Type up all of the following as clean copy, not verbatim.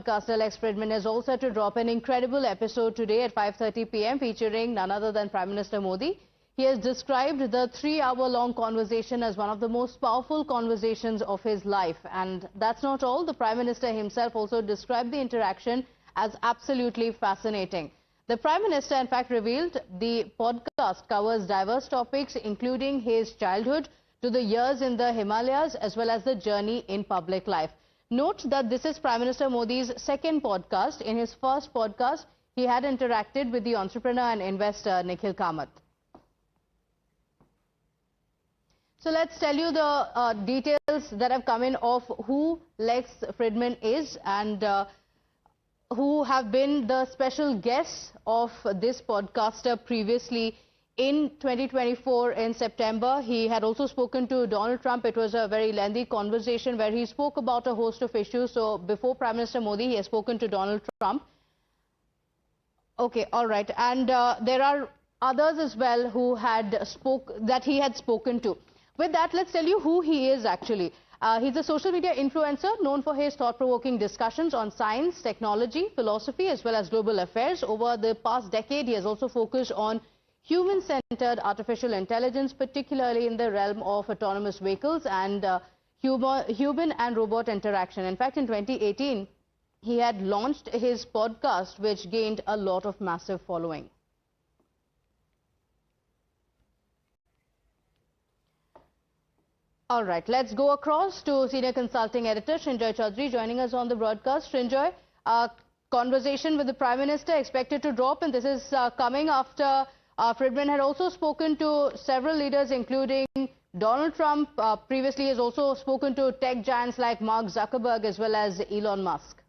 Podcaster Lex Fridman is all set to drop an incredible episode today at 5:30 p.m. featuring none other than Prime Minister Modi. He has described the 3-hour-long conversation as one of the most powerful conversations of his life. And that's not all. The Prime Minister himself also described the interaction as absolutely fascinating. The Prime Minister, in fact, revealed the podcast covers diverse topics, including his childhood to the years in the Himalayas, as well as the journey in public life. Note that this is Prime Minister Modi's second podcast. In his first podcast, he had interacted with the entrepreneur and investor Nikhil Kamath. So let's tell you the details that have come in of who Lex Fridman is and who have been the special guests of this podcaster previously. In 2024, in September, he had also spoken to Donald Trump. It was a very lengthy conversation where he spoke about a host of issues. So before Prime Minister Modi, he has spoken to Donald Trump. Okay, all right. And there are others as well who had he had spoken to. With that, let's tell you who he is actually. He's a social media influencer known for his thought-provoking discussions on science, technology, philosophy, as well as global affairs. Over the past decade, he has also focused on human-centered artificial intelligence, particularly in the realm of autonomous vehicles and human and robot interaction. In fact, in 2018, he had launched his podcast, which gained a lot of massive following. All right, let's go across to senior consulting editor Srinjoy Chaudhary joining us on the broadcast. Srinjoy, conversation with the Prime Minister expected to drop, and this is coming after Fridman had also spoken to several leaders, including Donald Trump. Previously, he has also spoken to tech giants like Mark Zuckerberg as well as Elon Musk.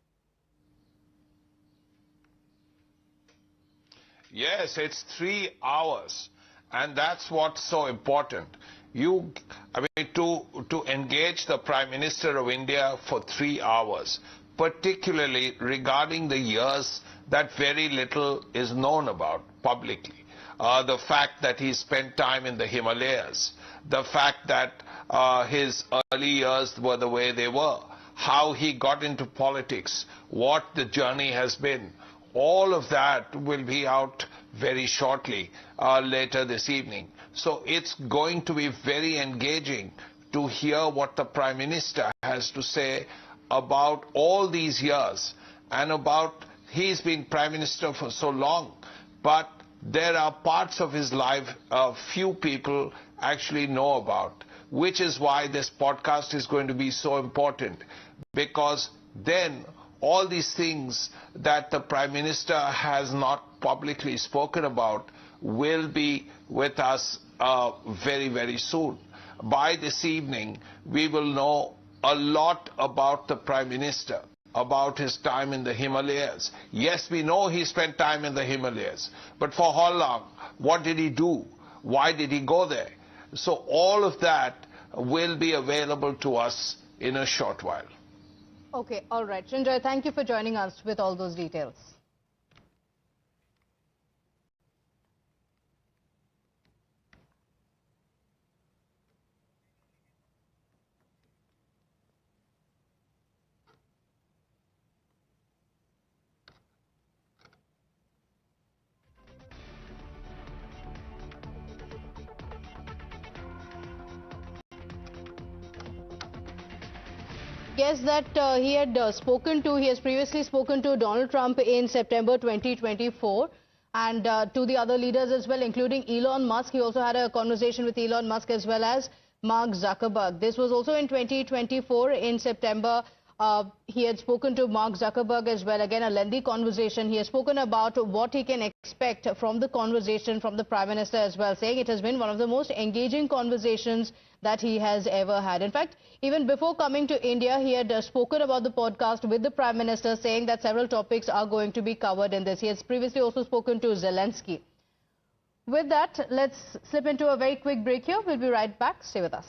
Yes, it's 3 hours, and that's what's so important. To engage the Prime Minister of India for 3 hours, particularly regarding the years that very little is known about publicly. The fact that he spent time in the Himalayas, the fact that his early years were the way they were, how he got into politics, what the journey has been, all of that will be out very shortly later this evening. So it's going to be very engaging to hear what the Prime Minister has to say about all these years and about he's been Prime Minister for so long, but there are parts of his life few people actually know about, which is why this podcast is going to be so important, because then all these things that the Prime Minister has not publicly spoken about will be with us very, very soon. By this evening, we will know a lot about the Prime Minister, about his time in the Himalayas. Yes, we know he spent time in the Himalayas, but for how long? What did he do? Why did he go there? So all of that will be available to us in a short while. Okay, all right. Srinjoy, thank you for joining us with all those details. Guess that he has previously spoken to Donald Trump in September 2024 and to the other leaders as well, including Elon Musk. He also had a conversation with Elon Musk as well as Mark Zuckerberg. This was also in 2024 in September. He had spoken to Mark Zuckerberg as well. Again, a lengthy conversation. He has spoken about what he can expect from the conversation from the Prime Minister as well, saying it has been one of the most engaging conversations that he has ever had. In fact, even before coming to India, he had spoken about the podcast with the Prime Minister, saying that several topics are going to be covered in this. He has previously also spoken to Zelensky. With that, let's slip into a very quick break here. We'll be right back. Stay with us.